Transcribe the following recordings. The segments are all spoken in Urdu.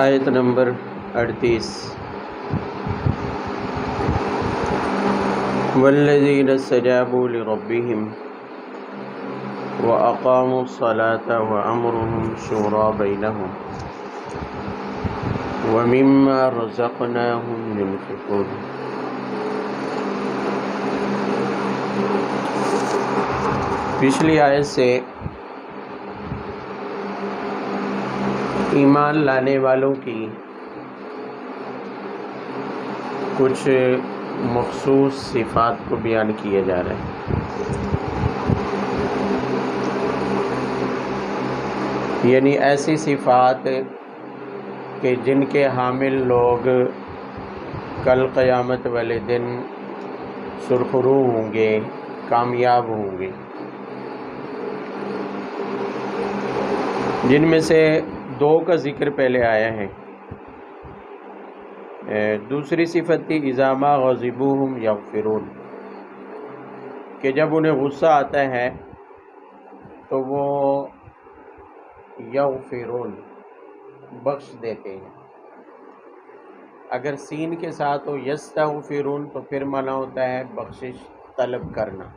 آیت نمبر 38 والذین استجابوا لربهم وأقاموا الصلاة وأمرهم شورى بينهم ومما رزقناهم ينفقون۔ پچھلی آیت سے ایمان لانے والوں کی کچھ مخصوص صفات کو بیان کیا جا رہا ہے۔ یعنی ایسی صفات کہ جن کے حامل لوگ کل قیامت والے دن سرخرو ہوں گے، کامیاب ہوں گے، جن میں سے دو کا ذکر پہلے آیا ہے۔ دوسری صفت تھی اذا ما غضبوہم یغفرون، کہ جب انہیں غصہ آتا ہے تو وہ یغفرون بخش دیتے ہیں۔ اگر سین کے ساتھ ہو یستغفرون تو پھر معنی ہوتا ہے بخشش طلب کرنا،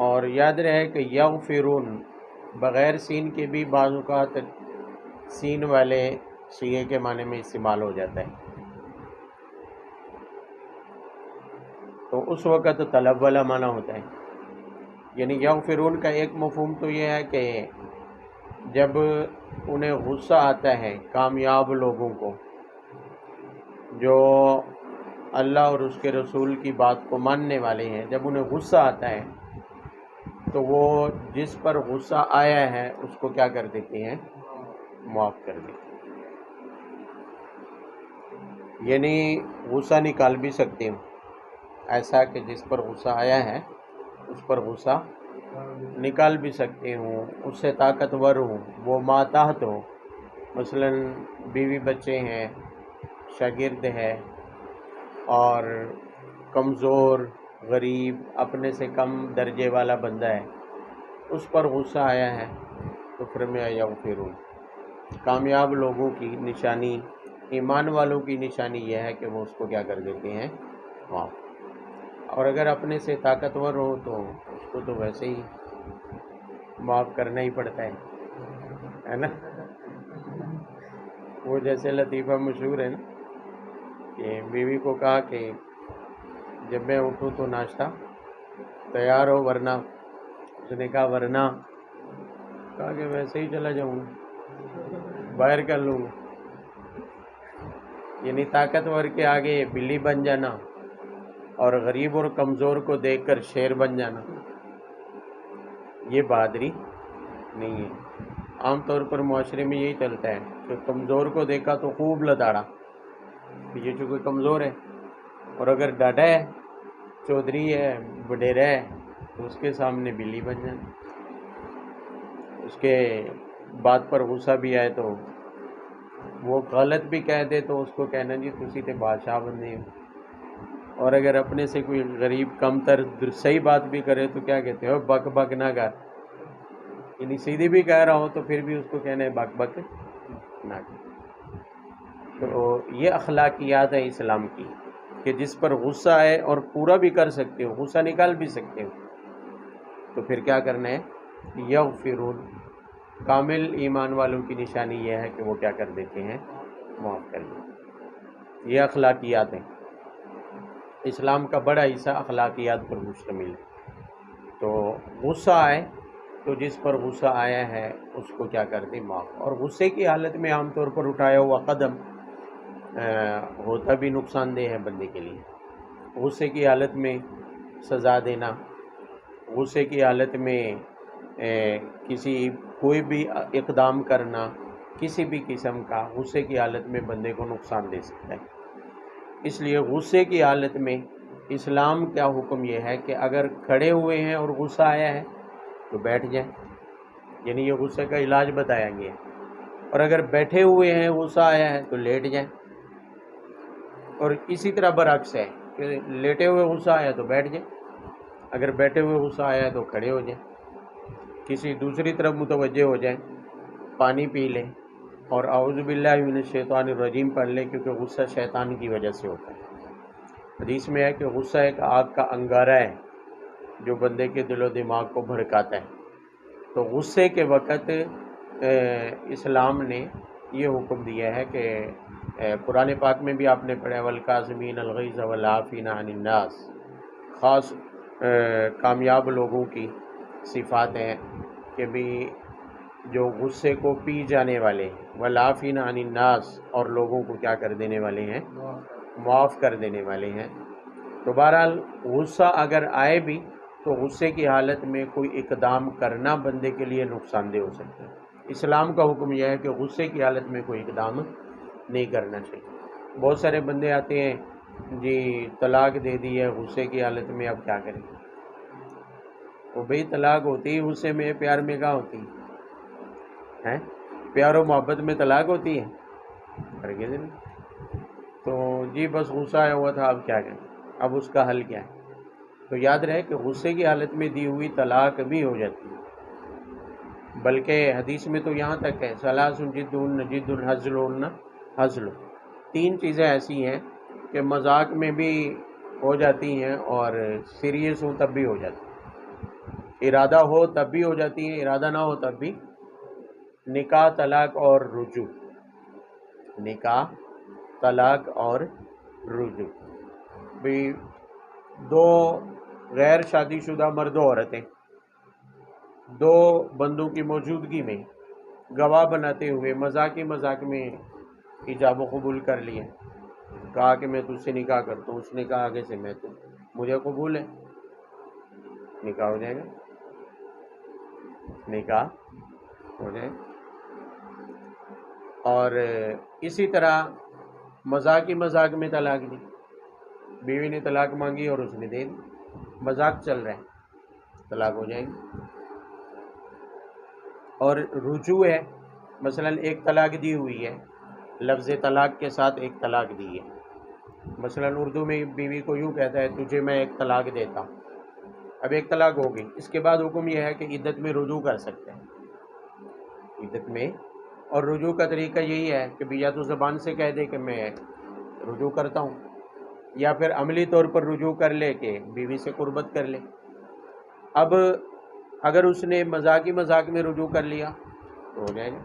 اور یاد رہے کہ یغفرون بغیر سین کے بھی بعض اوقات سین والے صیغے کے معنی میں استعمال ہو جاتا ہے، تو اس وقت طلب والا معنی ہوتا ہے۔ یعنی یغفرون کا ایک مفہوم تو یہ ہے کہ جب انہیں غصہ آتا ہے کامیاب لوگوں کو، جو اللہ اور اس کے رسول کی بات کو ماننے والے ہیں، جب انہیں غصہ آتا ہے تو وہ جس پر غصہ آیا ہے اس کو کیا کر دیتے ہیں؟ معاف کر دیتے ہیں۔ یعنی غصہ نکال بھی سکتے ہوں، ایسا کہ جس پر غصہ آیا ہے اس پر غصہ نکال بھی سکتے ہوں، اس سے طاقتور ہوں، وہ ماتحت ہو، مثلا بیوی بچے ہیں، شاگرد ہے، اور کمزور، غریب، اپنے سے کم درجے والا بندہ ہے، اس پر غصہ آیا ہے تو پھر میں یغفرون۔ کامیاب لوگوں کی نشانی، ایمان والوں کی نشانی یہ ہے کہ وہ اس کو کیا کر دیتے ہیں؟ معاف۔ اور اگر اپنے سے طاقتور ہو تو اس کو تو ویسے ہی معاف کرنا ہی پڑتا ہے نا۔ وہ جیسے لطیفہ مشہور ہے نا کہ بیوی کو کہا کہ جب میں اٹھوں تو ناشتہ تیار ہو، ورنہ اس نے کہا ورنہ، کہا کہ ویسے ہی چلا جاؤں گا، باہر کر لوں گا۔ یعنی طاقتور کے آگے بلی بن جانا اور غریب اور کمزور کو دیکھ کر شیر بن جانا، یہ بہادری نہیں ہے۔ عام طور پر معاشرے میں یہی چلتا ہے کہ کمزور کو دیکھا تو خوب لتاڑا، یہ چونکہ کمزور ہے، اور اگر ڈاڈا ہے، چودھری ہے، وڈیرا ہے تو اس کے سامنے بلی بن جانا۔ اس کے بات پر غصہ بھی آئے تو وہ غلط بھی کہہ دے تو اس کو کہنا جی تسی تے بادشاہ بندے ہو، اور اگر اپنے سے کوئی غریب کم تر صحیح بات بھی کرے تو کیا کہتے ہو؟ بک بک نہ کر۔ یعنی سیدھی بھی کہہ رہا ہو تو پھر بھی اس کو کہنا ہے بک بک نہ کر۔ تو یہ اخلاقیات ہے اسلام کی کہ جس پر غصہ ہے اور پورا بھی کر سکتے ہو، غصہ نکال بھی سکتے ہو، تو پھر کیا کرنا ہے؟ یغفرون۔ کامل ایمان والوں کی نشانی یہ ہے کہ وہ کیا کر دیتے ہیں؟ معاف کر دیتے ہیں۔ یہ اخلاقیات ہیں۔ اسلام کا بڑا حصہ اخلاقیات پر مشتمل ہے۔ تو غصہ آئے تو جس پر غصہ آیا ہے اس کو کیا کر دیں؟ معاف۔ اور غصے کی حالت میں عام طور پر اٹھایا ہوا قدم ہوتا بھی نقصان دہ ہے بندے کے لیے۔ غصے کی حالت میں سزا دینا، غصے کی حالت میں کوئی بھی اقدام کرنا کسی بھی قسم کا غصے کی حالت میں بندے کو نقصان دے سکتا ہے۔ اس لیے غصے کی حالت میں اسلام کا حکم یہ ہے کہ اگر کھڑے ہوئے ہیں اور غصہ آیا ہے تو بیٹھ جائیں، یعنی یہ غصے کا علاج بتایا گیا ہے، اور اگر بیٹھے ہوئے ہیں غصہ آیا ہے تو لیٹ جائیں، اور اسی طرح برعکس ہے کہ لیٹے ہوئے غصہ آیا تو بیٹھ جائیں، اگر بیٹھے ہوئے غصہ آیا ہے تو کھڑے ہو جائیں، کسی دوسری طرف متوجہ ہو جائیں پانی پی لے اور اعوذ باللہ من الشیطان الرجیم پڑھ لے، کیونکہ غصہ شیطان کی وجہ سے ہوتا ہے۔ حدیث میں ہے کہ غصہ ایک آگ کا انگارہ ہے جو بندے کے دل و دماغ کو بھڑکاتا ہے۔ تو غصے کے وقت اسلام نے یہ حکم دیا ہے کہ قرآن پاک میں بھی آپ نے پڑھا والکاظمین الغیظ والعافین عن الناس، خاص کامیاب لوگوں کی صفات ہیں کہ بھی جو غصے کو پی جانے والے، والعافین عن الناس، اور لوگوں کو کیا کر دینے والے ہیں، معاف کر دینے والے ہیں۔ تو بہرحال غصہ اگر آئے بھی تو غصے کی حالت میں کوئی اقدام کرنا بندے کے لیے نقصان دہ ہو سکتا ہے۔ اسلام کا حکم یہ ہے کہ غصے کی حالت میں کوئی اقدام نہیں کرنا چاہیے۔ بہت سارے بندے آتے ہیں جی طلاق دے دی ہے غصے کی حالت میں، اب کیا کریں؟ وہ بھئی طلاق ہوتی ہی غصے میں، پیار میں کہاں ہوتی ہے؟ پیار و محبت میں طلاق ہوتی ہے؟ ہرگز نہیں۔ تو جی بس غصہ آیا ہوا تھا، اب کیا کریں؟ اب اس کا حل کیا ہے؟ تو یاد رہے کہ غصے کی حالت میں دی ہوئی طلاق بھی ہو جاتی ہے، بلکہ حدیث میں تو یہاں تک ہے ثلاث جد جد ہزل ہزل، تین چیزیں ایسی ہیں کہ مذاق میں بھی ہو جاتی ہیں اور سیریس ہو تب بھی ہو جاتی ہیں، ارادہ ہو تب بھی ہو جاتی ہیں، ارادہ نہ ہو تب بھی۔ نکاح، طلاق اور رجوع، نکاح، طلاق اور رجوع، بھی دو غیر شادی شدہ مرد و عورتیں دو بندوں کی موجودگی میں گواہ بناتے ہوئے مذاق میں ایجاب و قبول کر لیے، کہا کہ میں تجھ سے نکاح کرتا ہوں، اس نے کہا آگے سے میں تو مجھے قبول ہے، نکاح ہو جائے گا، نکاح ہو جائے گا۔ اور اسی طرح مذاق میں طلاق دی، بیوی نے طلاق مانگی اور اس نے دے دی، مذاق چل رہا ہے، طلاق ہو جائے گی۔ اور رجوع ہے، مثلا ایک طلاق دی ہوئی ہے، لفظ طلاق کے ساتھ ایک طلاق دی ہے، مثلا اردو میں بیوی کو یوں کہتا ہے تجھے میں ایک طلاق دیتا ہوں، اب ایک طلاق ہو گئی، اس کے بعد حکم یہ ہے کہ عدت میں رجوع کر سکتے ہیں، عدت میں۔ اور رجوع کا طریقہ یہی ہے کہ یا تو زبان سے کہہ دے کہ میں رجوع کرتا ہوں، یا پھر عملی طور پر رجوع کر لے کہ بیوی سے قربت کر لے۔ اب اگر اس نے مذاق میں رجوع کر لیا تو ہو جائے گا،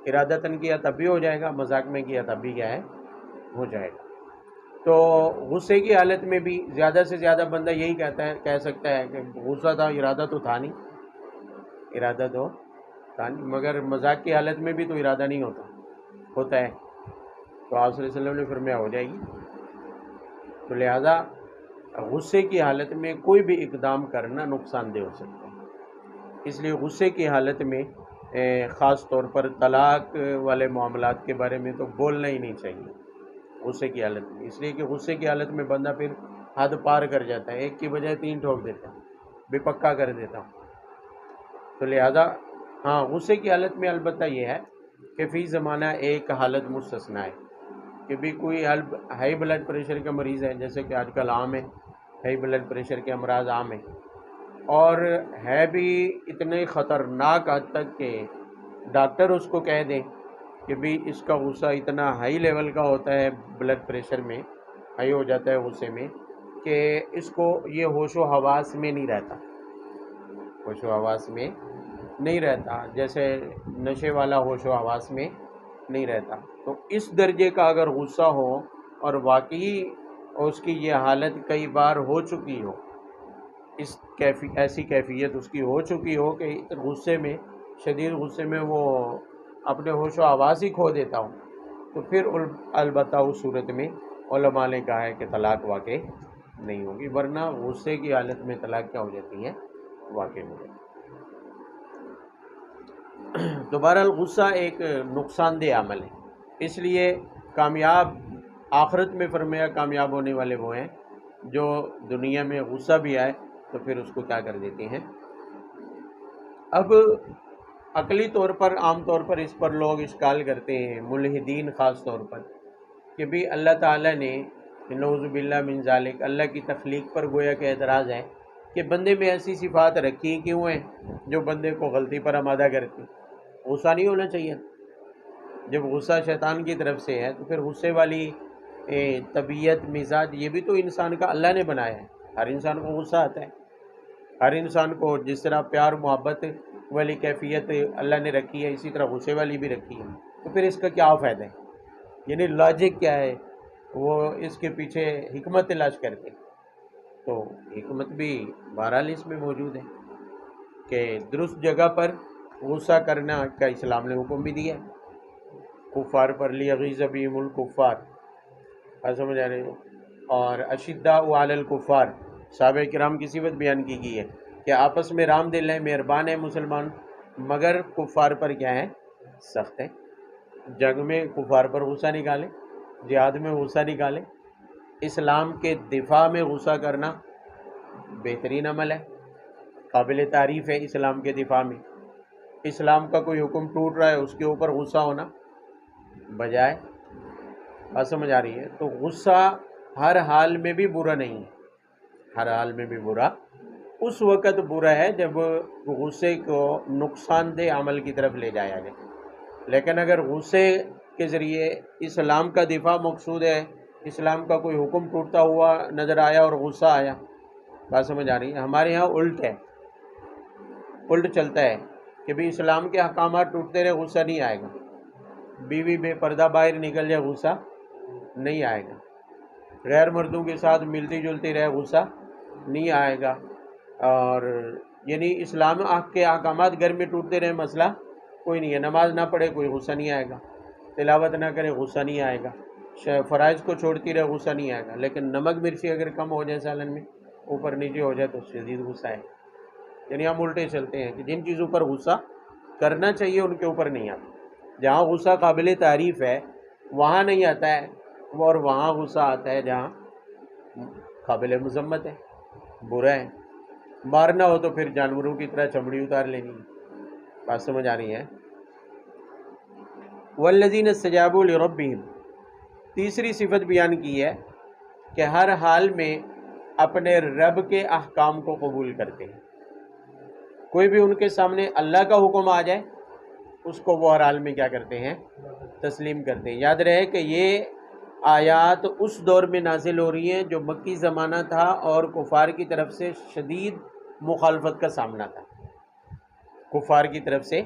ارادتاً کیا تب بھی ہو جائے گا، مذاق میں کیا تب بھی کیا ہے، ہو جائے گا۔ تو غصے کی حالت میں بھی زیادہ سے زیادہ بندہ یہی کہہ سکتا ہے کہ غصہ تھا، ارادہ تو تھا نہیں، ارادہ تو تھا نہیں، مگر مذاق کی حالت میں بھی تو ارادہ نہیں ہوتا ہے، تو آپ صلی اللہ علیہ وسلم نے فرمایا ہو جائے گی۔ تو لہذا غصے کی حالت میں کوئی بھی اقدام کرنا نقصان دہ ہو سکتا ہے، اس لیے غصے کی حالت میں خاص طور پر طلاق والے معاملات کے بارے میں تو بولنا ہی نہیں چاہیے غصے کی حالت میں، اس لیے کہ غصے کی حالت میں بندہ پھر حد پار کر جاتا ہے، ایک کی بجائے تین ٹھوک دیتا ہے، بے پکا کر دیتا ہوں۔ تو لہذا ہاں غصے کی حالت میں البتہ یہ ہے کہ فی زمانہ ایک حالت مستثنیٰ ہے کہ بھی کوئی ہائی بلڈ پریشر کا مریض ہے، جیسے کہ آج کل عام ہے، ہائی بلڈ پریشر کے امراض عام ہیں، اور ہے بھی اتنے خطرناک حد تک کہ ڈاکٹر اس کو کہہ دیں کہ بھی اس کا غصہ اتنا ہائی لیول کا ہوتا ہے، بلڈ پریشر میں ہائی ہو جاتا ہے غصے میں، کہ اس کو یہ ہوش و حواس میں نہیں رہتا، ہوش و حواس میں نہیں رہتا، جیسے نشے والا ہوش و حواس میں نہیں رہتا۔ تو اس درجے کا اگر غصہ ہو اور واقعی اس کی یہ حالت کئی بار ہو چکی ہو، ایسی کیفیت اس کی ہو چکی ہو کہ غصے میں، شدید غصے میں وہ اپنے ہوش و حواس ہی کھو دیتا ہوں، تو پھر البتہ اس صورت میں علماء نے کہا ہے کہ طلاق واقع نہیں ہوگی، ورنہ غصے کی حالت میں طلاق کیا ہو جاتی ہے، واقع ہو جاتی ہے۔ تو بہرحال غصہ ایک نقصان دہ عمل ہے، اس لیے کامیاب آخرت میں فرمایا کامیاب ہونے والے وہ ہیں جو دنیا میں غصہ بھی آئے تو پھر اس کو کیا کر دیتے ہیں۔ اب عقلی طور پر عام طور پر اس پر لوگ اشکال کرتے ہیں، ملحدین خاص طور پر، کہ بھی اللہ تعالیٰ نے نعوذ باللہ من ذالک اللہ کی تخلیق پر گویا کہ اعتراض ہے کہ بندے میں ایسی صفات رکھی کیوں ہیں جو بندے کو غلطی پر آمادہ کرتی. غصہ نہیں ہونا چاہیے. جب غصہ شیطان کی طرف سے ہے تو پھر غصے والی طبیعت مزاج یہ بھی تو انسان کا اللہ نے بنایا ہے. ہر انسان کو غصہ آتا ہے. ہر انسان کو جس طرح پیار محبت والی کیفیت اللہ نے رکھی ہے اسی طرح غصے والی بھی رکھی ہے. تو پھر اس کا کیا فائدہ ہے؟ یعنی لاجک کیا ہے؟ وہ اس کے پیچھے حکمت تلاش کرتے. تو حکمت بھی بہرحال اس میں موجود ہے کہ درست جگہ پر غصہ کرنا کا اسلام نے حکم بھی دیا ہے. کفار پر لیغیظ بہم الکفار، سمجھ آ رہے ہو. اور اشداء علی الکفار، صحابہ کرام کی صفت بیان کی گئی ہے کہ آپس میں رام دل ہے، مہربان ہے مسلمان، مگر کفار پر کیا ہے؟ سخت ہے. جنگ میں کفار پر غصہ نکالے، جہاد میں غصہ نکالے. اسلام کے دفاع میں غصہ کرنا بہترین عمل ہے، قابل تعریف ہے. اسلام کے دفاع میں اسلام کا کوئی حکم ٹوٹ رہا ہے اس کے اوپر غصہ ہونا بجائے. بات سمجھ آ رہی ہے؟ تو غصہ ہر حال میں بھی برا نہیں ہے. ہر حال میں بھی برا اس وقت برا ہے جب غصے کو نقصان دہ عمل کی طرف لے جایا جائے. لیکن اگر غصے کے ذریعے اسلام کا دفاع مقصود ہے، اسلام کا کوئی حکم ٹوٹتا ہوا نظر آیا اور غصہ آیا، بات سمجھ آ رہی ہے؟ ہمارے ہاں الٹ ہے، الٹ چلتا ہے کہ بھی اسلام کے احکامات ٹوٹتے رہے غصہ نہیں آئے گا. بیوی بے پردہ باہر نکل جائے غصہ نہیں آئے گا. غیر مردوں کے ساتھ ملتی جلتی رہے غصہ نہیں آئے گا. اور یعنی اسلام کے احکامات گھر میں ٹوٹتے رہے مسئلہ کوئی نہیں ہے. نماز نہ پڑھے کوئی غصہ نہیں آئے گا، تلاوت نہ کرے غصہ نہیں آئے گا، فرائض کو چھوڑتی رہے غصہ نہیں آئے گا. لیکن نمک مرچی اگر کم ہو جائے سالن میں، اوپر نیچے ہو جائے تو شدید غصہ ہے. یعنی ہم الٹے چلتے ہیں کہ جن چیزوں پر غصہ کرنا چاہیے ان کے اوپر نہیں آتا. جہاں غصہ قابل تعریف ہے وہاں نہیں آتا ہے، اور وہاں غصہ آتا ہے جہاں قابل مذمت ہے، برا ہے. مارنا ہو تو پھر جانوروں کی طرح چمڑی اتار لینی ہے. بات سمجھ آ رہی ہے؟ والذین استجابوا لربہم، تیسری صفت بیان کی ہے کہ ہر حال میں اپنے رب کے احکام کو قبول کرتے ہیں. کوئی بھی ان کے سامنے اللہ کا حکم آ جائے اس کو وہ ہر حال میں کیا کرتے ہیں؟ تسلیم کرتے ہیں. یاد رہے کہ یہ آیات اس دور میں نازل ہو رہی ہیں جو مکی زمانہ تھا اور کفار کی طرف سے شدید مخالفت کا سامنا تھا. کفار کی طرف سے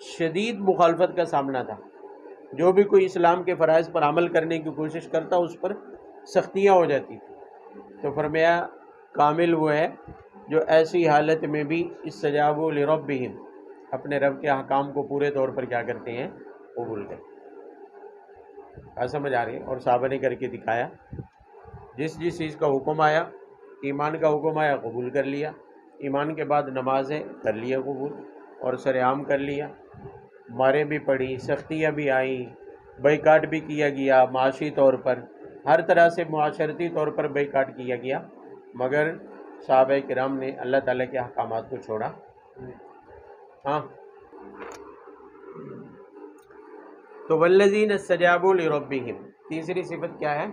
شدید مخالفت کا سامنا تھا. جو بھی کوئی اسلام کے فرائض پر عمل کرنے کی کوشش کرتا اس پر سختیاں ہو جاتی تھی. تو فرمایا کامل وہ ہے جو ایسی حالت میں بھی استجابوا لربہم، اپنے رب کے احکام کو پورے طور پر کیا کرتے ہیں؟ قبول کرتے ہیں. سمجھ آ رہی ہے؟ اور صحابہ نے کر کے دکھایا. جس جس چیز کا حکم آیا، ایمان کا حکم آیا قبول کر لیا. ایمان کے بعد نمازیں کر لیا قبول اور سرعام کر لیا. ماریں بھی پڑی، سختیاں بھی آئیں، بائیکاٹ بھی کیا گیا، معاشی طور پر ہر طرح سے معاشرتی طور پر بائیکاٹ کیا گیا، مگر صحابہ کرام نے اللہ تعالیٰ کے احکامات کو چھوڑا. ہاں تو والذین استجابوا لربہم، تیسری صفت کیا ہے؟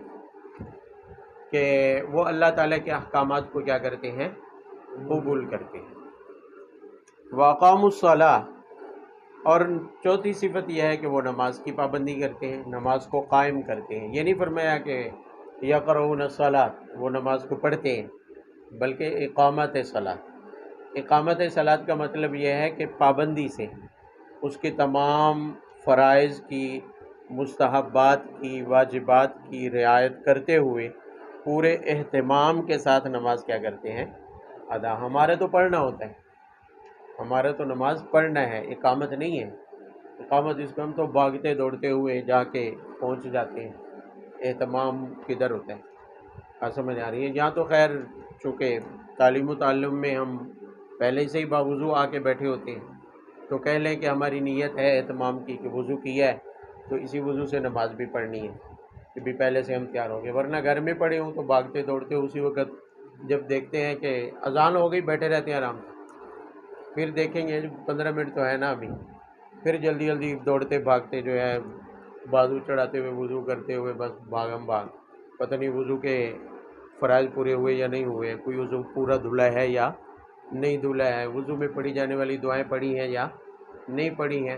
کہ وہ اللہ تعالیٰ کے احکامات کو کیا کرتے ہیں؟ قبول کرتے ہیں. واقاموا الصلاۃ، اور چوتھی صفت یہ ہے کہ وہ نماز کی پابندی کرتے ہیں، نماز کو قائم کرتے ہیں. یہ نہیں فرمایا کہ یقرؤون الصلاۃ، وہ نماز کو پڑھتے ہیں، بلکہ اقامت صلاۃ. اقامت صلاۃ کا مطلب یہ ہے کہ پابندی سے اس کے تمام فرائض کی، مستحبات کی، واجبات کی رعایت کرتے ہوئے پورے اہتمام کے ساتھ نماز کیا کرتے ہیں؟ ادا. ہمارے تو پڑھنا ہوتا ہے، ہمارا تو نماز پڑھنا ہے، اقامت نہیں ہے. اقامت اس کو ہم تو بھاگتے دوڑتے ہوئے جا کے پہنچ جاتے ہیں. اہتمام کدھر ہوتا ہے؟ سمجھ آ رہی ہے؟ یہاں تو خیر چونکہ تعلیم و تعلم میں ہم پہلے سے ہی باوضو آ کے بیٹھے ہوتے ہیں تو کہہ لیں کہ ہماری نیت ہے اہتمام کی کہ وضو کیا ہے تو اسی وضو سے نماز بھی پڑھنی ہے، کہ بھی پہلے سے ہم تیار ہو گئے. ورنہ گھر میں پڑے ہوں تو بھاگتے دوڑتے اسی وقت جب دیکھتے ہیں کہ اذان ہو گئی بیٹھے رہتے ہیں آرام سے. پھر دیکھیں گے 15 منٹ تو ہے نا ابھی، پھر جلدی جلدی دوڑتے بھاگتے جو ہے بازو چڑھاتے ہوئے وضو کرتے ہوئے بس بھاگم بھاگ. پتہ نہیں وضو کے فرائض پورے ہوئے یا نہیں ہوئے، کوئی وضو پورا دھلا ہے یا نہیں دھلا ہے، وضو میں پڑھی جانے والی دعائیں پڑھی ہیں یا نہیں پڑھی ہیں،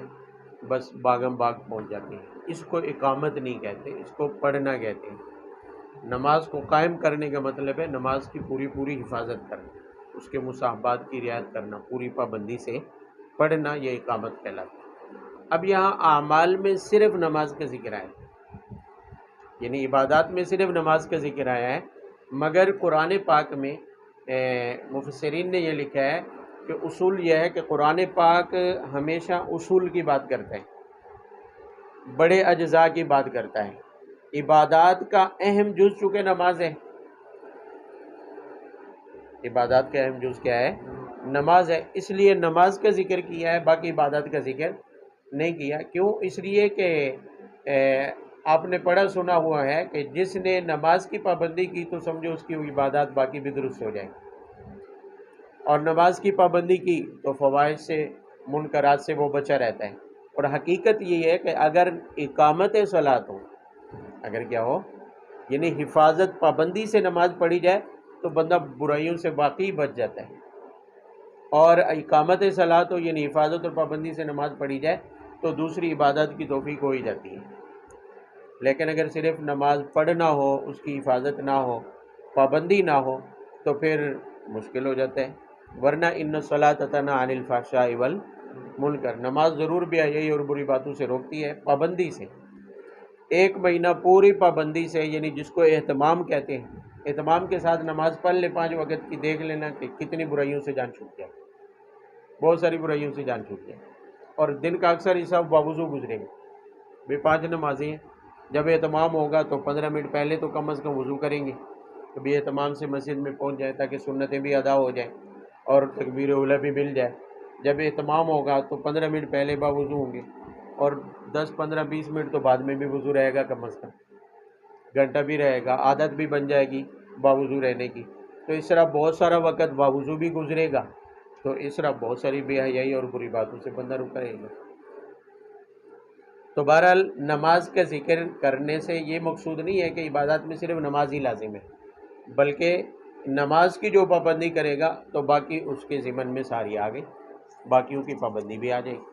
بس باغم باغ پہنچ جاتی ہیں۔ اس کو اقامت نہیں کہتے، اس کو پڑھنا کہتے ہیں۔ نماز کو قائم کرنے کا مطلب ہے نماز کی پوری پوری حفاظت کرنا، اس کے مصاحبات کی رعایت کرنا، پوری پابندی سے پڑھنا، یہ اقامت کہلاتا ہے۔ اب یہاں اعمال میں صرف نماز کا ذکر آیا، یعنی عبادات میں صرف نماز کا ذکر آیا ہے، مگر قرآن پاک میں مفسرین نے یہ لکھا ہے کہ اصول یہ ہے کہ قرآن پاک ہمیشہ اصول کی بات کرتا ہے، بڑے اجزاء کی بات کرتا ہے۔ عبادات کا اہم جز چونکہ نماز ہے، عبادات کا اہم جز کیا ہے؟ نماز ہے، اس لیے نماز کا ذکر کیا ہے، باقی عبادات کا ذکر نہیں کیا۔ کیوں؟ اس لیے کہ آپ نے پڑھا سنا ہوا ہے کہ جس نے نماز کی پابندی کی تو سمجھو اس کی عبادات باقی بھی درست ہو جائیں، اور نماز کی پابندی کی تو فوائد سے، منکرات سے وہ بچا رہتا ہے۔ اور حقیقت یہ ہے کہ اگر اقامت صلاۃ ہو، اگر کیا ہو، یعنی حفاظت پابندی سے نماز پڑھی جائے تو بندہ برائیوں سے باقی بچ جاتا ہے، اور اقامت صلاۃ ہو یعنی حفاظت اور پابندی سے نماز پڑھی جائے تو دوسری عبادت کی توفیق ہو ہی جاتی ہے۔ لیکن اگر صرف نماز پڑھنا ہو، اس کی حفاظت نہ ہو، پابندی نہ ہو تو پھر مشکل ہو جاتا ہے۔ ورنہ ان الصلاۃ تنہی عن الفحشاء والمنکر، نماز ضرور بے حیائی اور بری باتوں سے روکتی ہے، پابندی سے، ایک مہینہ پوری پابندی سے، یعنی جس کو اہتمام کہتے ہیں، اہتمام کے ساتھ نماز پڑھ لے 5 وقت کی، دیکھ لینا کہ کتنی برائیوں سے جان چھوٹ جائے، بہت ساری برائیوں سے جان چھوٹ جائے۔ اور دن کا اکثر حصہ باوضو گزرے گا، بے 5 نمازیں ہیں، جب اہتمام ہوگا تو 15 منٹ پہلے تو کم از کم وضو کریں گے، کبھی اہتمام سے مسجد میں پہنچ جائے تاکہ سنتیں بھی ادا ہو جائیں اور تکبیر اولیٰ بھی مل جائے۔ جب اہتمام ہوگا تو 15 منٹ پہلے باوضو ہوں گے، اور 10 15 20 منٹ تو بعد میں بھی وضو رہے گا، کم از کم گھنٹہ بھی رہے گا، عادت بھی بن جائے گی باوضو رہنے کی، تو اس طرح بہت سارا وقت باوضو بھی گزرے گا، تو اس طرح بہت ساری بے حیائی اور بری باتوں سے بندہ رکا رہے گا۔ تو بہرحال نماز کا ذکر کرنے سے یہ مقصود نہیں ہے کہ عبادات میں صرف نماز ہی لازم ہے، بلکہ نماز کی جو پابندی کرے گا تو باقی اس کے ضمن میں ساری آ گئی، باقیوں کی پابندی بھی آ جائے گی۔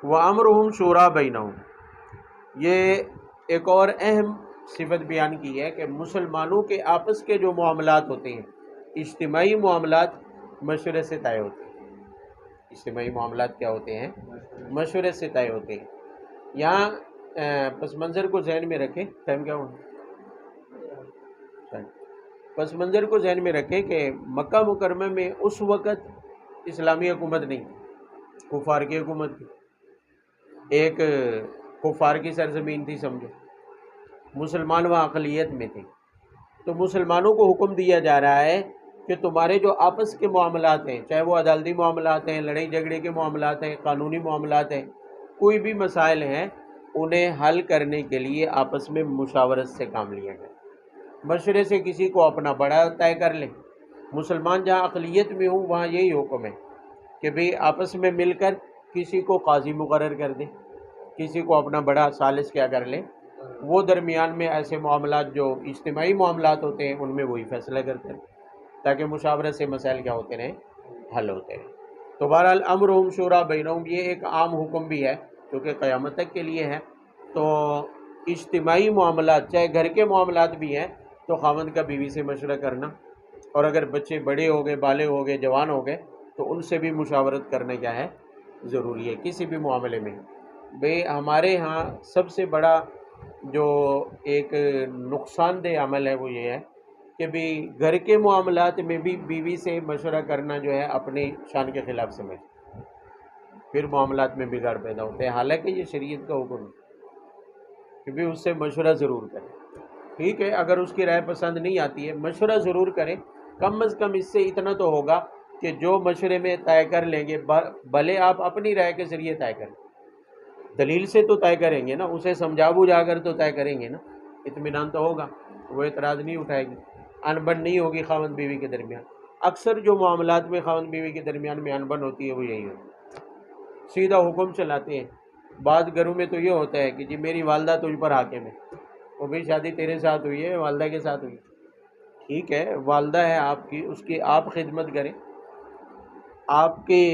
وَأَمْرُهُمْ شُورَىٰ بَيْنَهُمْ، یہ ایک اور اہم صفت بیان کی ہے کہ مسلمانوں کے آپس کے جو معاملات ہوتے ہیں، اجتماعی معاملات مشورے سے طے ہوتے ہیں۔ اجتماعی معاملات کیا ہوتے ہیں؟ مشورے سے طے ہوتے ہیں۔ یہاں پس منظر کو ذہن میں رکھیں، ٹائم کیا ہوا؟ پس منظر کو ذہن میں رکھیں کہ مکہ مکرمہ میں اس وقت اسلامی حکومت نہیں، کفار کی حکومت تھی، ایک کفار کی سرزمین تھی سمجھو، مسلمان وہاں اقلیت میں تھے، تو مسلمانوں کو حکم دیا جا رہا ہے کہ تمہارے جو آپس کے معاملات ہیں، چاہے وہ عدالتی معاملات ہیں، لڑائی جھگڑے کے معاملات ہیں، قانونی معاملات ہیں، کوئی بھی مسائل ہیں، انہیں حل کرنے کے لیے آپس میں مشاورت سے کام لیا جائے، مشورے سے کسی کو اپنا بڑا طے کر لیں۔ مسلمان جہاں اقلیت میں ہوں وہاں یہی حکم ہے کہ بھئی آپس میں مل کر کسی کو قاضی مقرر کر دیں، کسی کو اپنا بڑا ثالث کیا کر لیں، وہ درمیان میں ایسے معاملات جو اجتماعی معاملات ہوتے ہیں ان میں وہی فیصلہ کرتے ہیں، تاکہ مشاورت سے مسائل کیا ہوتے رہیں، حل ہوتے رہیں۔ تو بہرحال امرہم شورا بینہم، یہ ایک عام حکم بھی ہے کیونکہ قیامت تک کے لیے ہے۔ تو اجتماعی معاملات، چاہے گھر کے معاملات بھی ہیں، تو خاوند کا بیوی سے مشورہ کرنا، اور اگر بچے بڑے ہو گئے، بالغ ہو گئے، جوان ہو گئے تو ان سے بھی مشاورت کرنا کیا ہے؟ ضروری ہے کسی بھی معاملے میں۔ بھئی ہمارے ہاں سب سے بڑا جو ایک نقصان دہ عمل ہے وہ یہ ہے کہ بھی گھر کے معاملات میں بھی بیوی سے مشورہ کرنا جو ہے اپنی شان کے خلاف سمجھ، پھر معاملات میں بگاڑ پیدا ہوتے ہیں، حالانکہ یہ شریعت کا حکم ہے کہ بھی اس سے مشورہ ضرور کریں۔ ٹھیک ہے، اگر اس کی رائے پسند نہیں آتی ہے مشورہ ضرور کریں، کم از کم اس سے اتنا تو ہوگا کہ جو مشورے میں طے کر لیں گے، بھلے آپ اپنی رائے کے ذریعے طے کریں، دلیل سے تو طے کریں گے نا، اسے سمجھا بجھا کر تو طے کریں گے نا، اطمینان تو ہوگا، وہ اعتراض نہیں اٹھائے گی، انبن نہیں ہوگی خاوند بیوی کے درمیان۔ اکثر جو معاملات میں خاوند بیوی کے درمیان میں انبن ہوتی ہے وہ یہی ہوتی ہے، سیدھا حکم چلاتے ہیں۔ بعض گھروں میں تو یہ ہوتا ہے کہ جی میری والدہ تجھ پر حاکم ہے، وہ بھی شادی تیرے ساتھ ہوئی ہے، والدہ کے ساتھ ہوئی، ٹھیک ہے، والدہ ہے آپ کی، اس کی آپ خدمت کریں، آپ کے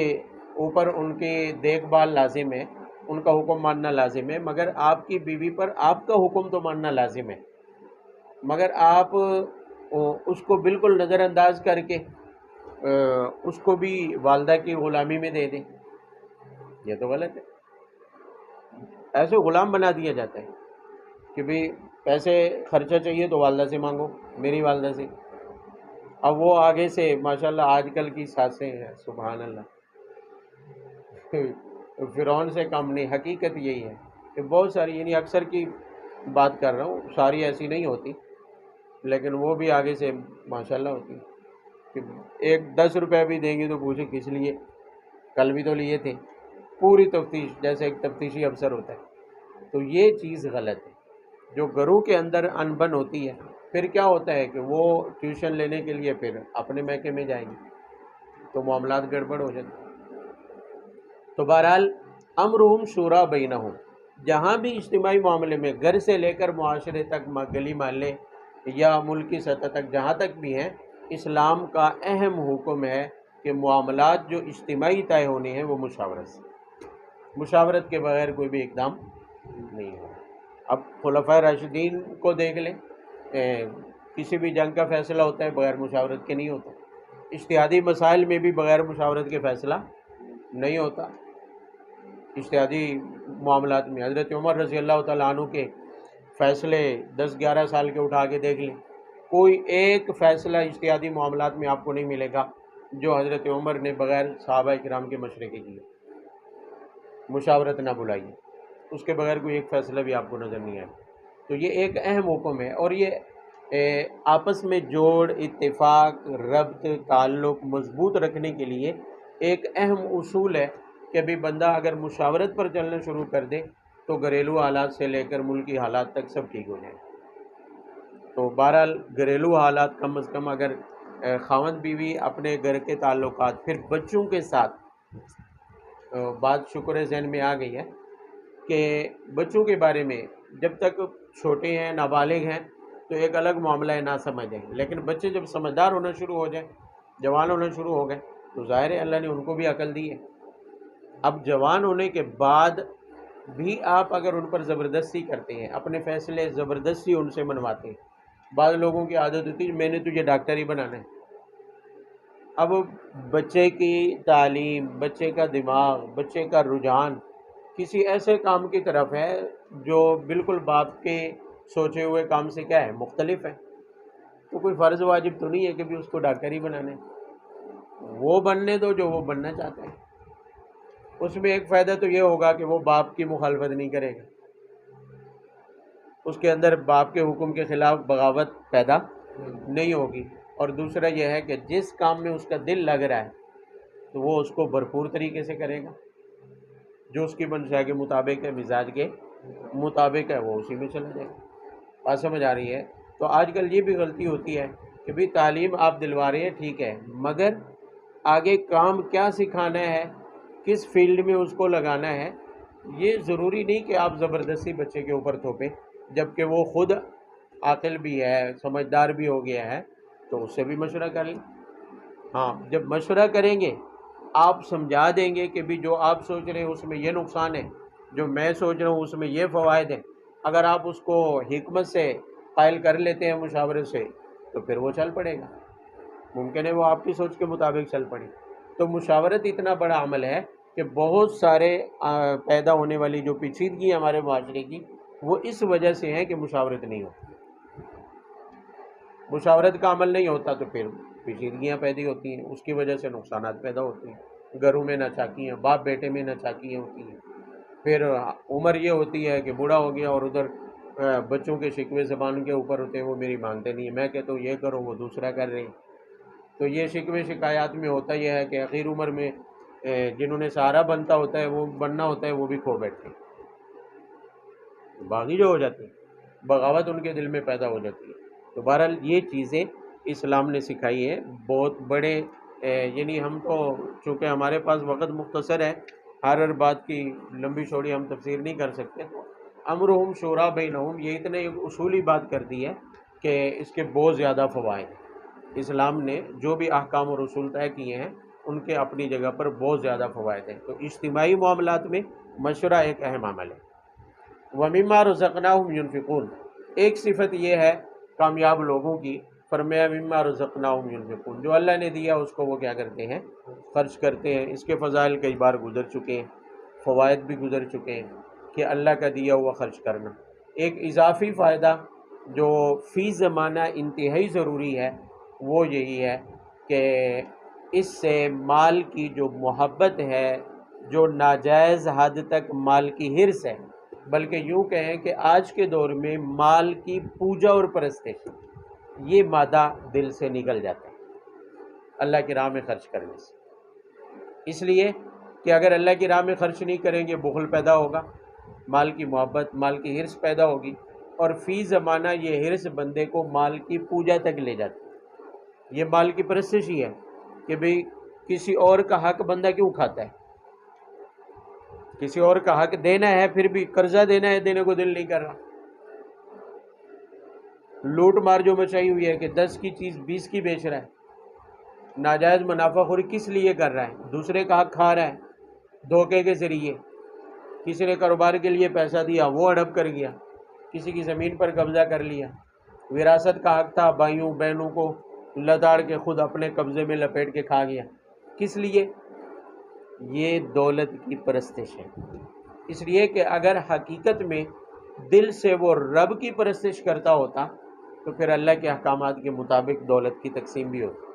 اوپر ان کی دیکھ بھال لازم ہے، ان کا حکم ماننا لازم ہے، مگر آپ کی بیوی پر آپ کا حکم تو ماننا لازم ہے، مگر آپ اس کو بالکل نظر انداز کر کے اس کو بھی والدہ کی غلامی میں دے دیں، یہ تو غلط ہے۔ ایسے غلام بنا دیا جاتا ہے کہ بھئی پیسے خرچہ چاہیے تو والدہ سے مانگو، میری والدہ سے۔ اب وہ آگے سے ماشاءاللہ آج کل کی ساسیں ہیں، سبحان اللہ، فرعون سے کم نہیں، حقیقت یہی ہے کہ بہت ساری، یعنی اکثر کی بات کر رہا ہوں، ساری ایسی نہیں ہوتی، لیکن وہ بھی آگے سے ماشاءاللہ ہوتی کہ ایک 10 روپے بھی دیں گے تو پوچھے کس لیے، کل بھی تو لیے تھے، پوری تفتیش، جیسے ایک تفتیشی افسر ہوتا ہے۔ تو یہ چیز غلط ہے، جو گھروں کے اندر انبن ہوتی ہے، پھر کیا ہوتا ہے کہ وہ ٹیوشن لینے کے لیے پھر اپنے میکے میں جائیں گے تو معاملات گڑبڑ ہو جاتے ہیں۔ تو بہرحال امرہم شورا بینہم، جہاں بھی اجتماعی معاملے میں، گھر سے لے کر معاشرے تک، گلی محلے یا ملکی سطح تک، جہاں تک بھی ہیں، اسلام کا اہم حکم ہے کہ معاملات جو اجتماعی طے ہونے ہیں وہ مشاورت سے، مشاورت کے بغیر کوئی بھی اقدام نہیں ہو۔ اب خلفائے راشدین کو دیکھ لیں، کسی بھی جنگ کا فیصلہ ہوتا ہے بغیر مشاورت کے نہیں ہوتا، اجتہادی مسائل میں بھی بغیر مشاورت کے فیصلہ نہیں ہوتا۔ اجتہادی معاملات میں حضرت عمر رضی اللہ تعالیٰ عنہ کے فیصلے 10-11 سال کے اٹھا کے دیکھ لیں، کوئی ایک فیصلہ اجتہادی معاملات میں آپ کو نہیں ملے گا جو حضرت عمر نے بغیر صحابہ کرام کے مشورے کے کیے، مشاورت نہ بلائیے، اس کے بغیر کوئی ایک فیصلہ بھی آپ کو نظر نہیں آئے۔ تو یہ ایک اہم حکم ہے، اور یہ آپس میں جوڑ، اتفاق، ربط، تعلق مضبوط رکھنے کے لیے ایک اہم اصول ہے کہ بھی بندہ اگر مشاورت پر چلنا شروع کر دے تو گھریلو حالات سے لے کر ملکی حالات تک سب ٹھیک ہو جائیں۔ تو بہرحال گھریلو حالات کم از کم اگر خاوند بیوی اپنے گھر کے تعلقات، پھر بچوں کے ساتھ، بات شکر ذہن میں آ گئی ہے کہ بچوں کے بارے میں جب تک چھوٹے ہیں، نابالغ ہیں، تو ایک الگ معاملہ ہے، نہ سمجھیں، لیکن بچے جب سمجھدار ہونا شروع ہو جائیں، جوان ہونا شروع ہو گئے، تو ظاہر ہے اللہ نے ان کو بھی عقل دی ہے۔ اب جوان ہونے کے بعد بھی آپ اگر ان پر زبردستی کرتے ہیں، اپنے فیصلے زبردستی ان سے منواتے ہیں، بعض لوگوں کی عادت ہوتی ہے میں نے تجھے ڈاکٹر ہی بنانا ہے۔ اب بچے کی تعلیم، بچے کا دماغ، بچے کا رجحان کسی ایسے کام کی طرف ہے جو بالکل باپ کے سوچے ہوئے کام سے کیا ہے، مختلف ہے، تو کوئی فرض واجب تو نہیں ہے کہ بھی اس کو ڈاکٹر ہی بنانے، وہ بننے دو جو وہ بننا چاہتے ہیں۔ اس میں ایک فائدہ تو یہ ہوگا کہ وہ باپ کی مخالفت نہیں کرے گا، اس کے اندر باپ کے حکم کے خلاف بغاوت پیدا نہیں ہوگی، اور دوسرا یہ ہے کہ جس کام میں اس کا دل لگ رہا ہے تو وہ اس کو بھرپور طریقے سے کرے گا، جو اس کی منشا کے مطابق ہے، مزاج کے مطابق ہے، وہ اسی میں چلا جائے گا۔ بات سمجھ آ رہی ہے؟ تو آج کل یہ بھی غلطی ہوتی ہے کہ بھی تعلیم آپ دلوا رہے ہیں، ٹھیک ہے، مگر آگے کام کیا سکھانا ہے، کس فیلڈ میں اس کو لگانا ہے، یہ ضروری نہیں کہ آپ زبردستی بچے کے اوپر تھوپیں، جبکہ وہ خود عاقل بھی ہے، سمجھدار بھی ہو گیا ہے، تو اس سے بھی مشورہ کر لیں۔ ہاں، جب مشورہ کریں گے، آپ سمجھا دیں گے کہ بھی جو آپ سوچ رہے ہیں اس میں یہ نقصان ہے، جو میں سوچ رہا ہوں اس میں یہ فوائد ہیں، اگر آپ اس کو حکمت سے قائل کر لیتے ہیں مشاورے سے، تو پھر وہ چل پڑے گا، ممکن ہے وہ آپ کی سوچ کے مطابق چل پڑے۔ تو مشاورت اتنا بڑا عمل ہے کہ بہت سارے پیدا ہونے والی جو پیچیدگی ہے ہمارے معاشرے کی، وہ اس وجہ سے ہیں کہ مشاورت نہیں ہوتی۔ مشاورت کا عمل نہیں ہوتا تو پھر پیچیدگیاں پیدا ہوتی ہیں، اس کی وجہ سے نقصانات پیدا ہوتے ہیں، گھروں میں ناچاکیاں، باپ بیٹے میں ناچاکیاں ہوتی ہیں، پھر عمر یہ ہوتی ہے کہ بوڑھا ہو گیا اور ادھر بچوں کے شکوے زبان کے اوپر ہوتے ہیں، وہ میری مانتے نہیں ہیں، میں کہتا ہوں یہ کرو وہ دوسرا کر رہے ہیں۔ تو یہ شکوے شکایات میں ہوتا یہ ہے کہ اخیر عمر میں جنہوں نے سہارا بنتا ہوتا ہے، وہ بننا ہوتا ہے، وہ بھی کھو بیٹھتے ہیں، باغی جو ہو جاتے ہیں، بغاوت ان کے دل میں پیدا ہو جاتی ہے۔ تو بہرحال یہ چیزیں اسلام نے سکھائی ہیں، بہت بڑے یعنی ہم تو چونکہ ہمارے پاس وقت مختصر ہے، ہر بات کی لمبی چوڑی ہم تفسیر نہیں کر سکتے، تو امرہم شورا بینہم یہ اتنے اصولی بات کر دی ہے کہ اس کے بہت زیادہ فوائد ہیں۔ اسلام نے جو بھی احکام اور اصول طے کیے ہیں ان کے اپنی جگہ پر بہت زیادہ فوائد ہیں، تو اجتماعی معاملات میں مشورہ ایک اہم عمل ہے۔ وَمِمَّا رَزَقْنَاهُمْ يُنْفِقُونَ، ایک صفت یہ ہے کامیاب لوگوں کی، فرمایا مِمَّا رَزَقْنَاهُمْ يُنْفِقُونَ، جو اللہ نے دیا اس کو وہ کیا کرتے ہیں؟ خرچ کرتے ہیں۔ اس کے فضائل کئی بار گزر چکے ہیں، فوائد بھی گزر چکے ہیں کہ اللہ کا دیا ہوا خرچ کرنا۔ ایک اضافی فائدہ جو فی زمانہ انتہائی ضروری ہے وہ یہی ہے کہ اس سے مال کی جو محبت ہے، جو ناجائز حد تک مال کی حرص ہے، بلکہ یوں کہیں کہ آج کے دور میں مال کی پوجا اور پرستش، یہ مادہ دل سے نکل جاتا ہے اللہ کی راہ میں خرچ کرنے سے۔ اس لیے کہ اگر اللہ کی راہ میں خرچ نہیں کریں گے بخل پیدا ہوگا، مال کی محبت، مال کی حرص پیدا ہوگی، اور فی زمانہ یہ حرص بندے کو مال کی پوجا تک لے جاتی ہے۔ یہ مال کی پرستش ہی ہے کہ بھئی کسی اور کا حق بندہ کیوں کھاتا ہے؟ کسی اور کا حق دینا ہے پھر بھی قرضہ دینا ہے، دینے کو دل نہیں کر رہا۔ لوٹ مار جو مچائی ہوئی ہے کہ 10 کی چیز 20 کی بیچ رہا ہے، ناجائز منافع خوری کس لیے کر رہا ہے؟ دوسرے کا حق کھا رہا ہے دھوکے کے ذریعے۔ کسی نے کاروبار کے لیے پیسہ دیا، وہ ہڑپ کر گیا، کسی کی زمین پر قبضہ کر لیا، وراثت کا حق تھا، بھائیوں بہنوں کو لتاڑ کے خود اپنے قبضے میں لپیٹ کے کھا گیا۔ کس لیے؟ یہ دولت کی پرستش ہے۔ اس لیے کہ اگر حقیقت میں دل سے وہ رب کی پرستش کرتا ہوتا تو پھر اللہ کے احکامات کے مطابق دولت کی تقسیم بھی ہوتی،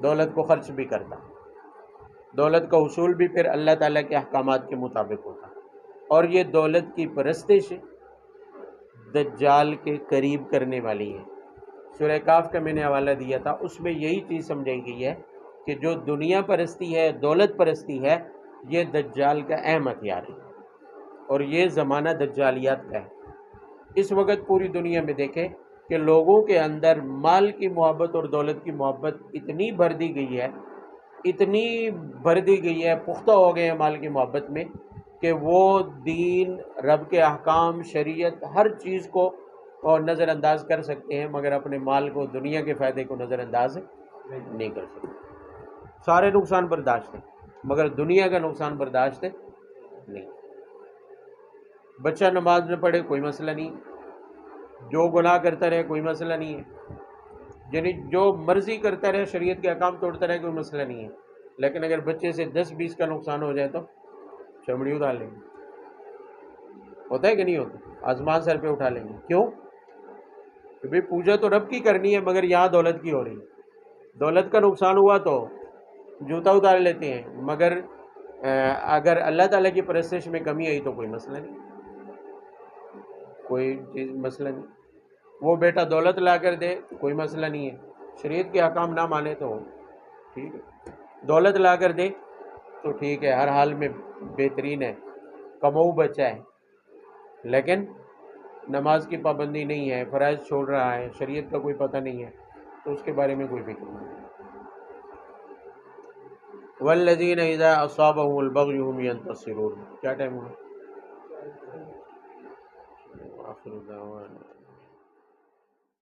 دولت کو خرچ بھی کرتا، دولت کا حصول بھی پھر اللہ تعالیٰ کے احکامات کے مطابق ہوتا۔ اور یہ دولت کی پرستش دجال کے قریب کرنے والی ہے۔ سورہ کاف کا میں نے حوالہ دیا تھا، اس میں یہی چیز سمجھائی گئی ہے کہ جو دنیا پرستی ہے، دولت پرستی ہے، یہ دجال کا اہم ہتھیار ہے، اور یہ زمانہ دجالیات کا ہے۔ اس وقت پوری دنیا میں دیکھیں کہ لوگوں کے اندر مال کی محبت اور دولت کی محبت اتنی بھر دی گئی ہے، اتنی بھر دی گئی ہے، پختہ ہو گئے ہیں مال کی محبت میں کہ وہ دین، رب کے احکام، شریعت، ہر چیز کو اور نظر انداز کر سکتے ہیں، مگر اپنے مال کو، دنیا کے فائدے کو نظر انداز نہیں کر سکتے۔ سارے نقصان برداشت ہیں مگر دنیا کا نقصان برداشت نہیں۔ بچہ نماز نہ پڑھے کوئی مسئلہ نہیں، جو گناہ کرتا رہے کوئی مسئلہ نہیں ہے، یعنی جو مرضی کرتا رہے، شریعت کے احکام توڑتا رہے، کوئی مسئلہ نہیں ہے۔ لیکن اگر بچے سے 10-20 کا نقصان ہو جائے تو چمڑی اڑا لیں گے۔ ہوتا ہے کہ نہیں ہوتا؟ آسمان سر پہ اٹھا لیں گے۔ کیوں؟ کہ بھئی پوجا تو رب کی کرنی ہے مگر یہاں دولت کی ہو رہی ہے، دولت کا نقصان ہوا تو جوتا اتار لیتے ہیں، مگر اگر اللہ تعالیٰ کی پرستش میں کمی آئی تو کوئی مسئلہ نہیں، کوئی چیز مسئلہ نہیں۔ وہ بیٹا دولت لا کر دے کوئی مسئلہ نہیں ہے، شریعت کے احکام نہ مانے تو ٹھیک ہے، دولت لا کر دے تو ٹھیک ہے، ہر حال میں بہترین ہے، کماؤ بچہ ہے، لیکن نماز کی پابندی نہیں ہے، فرائض چھوڑ رہا ہے، شریعت کا کوئی پتہ نہیں ہے، تو اس کے بارے میں کوئی فکر نہیں۔ والذین اذا اصابهم البغی هم ینتصرون۔ کیا ٹائم ہوا؟ آخر دعوانا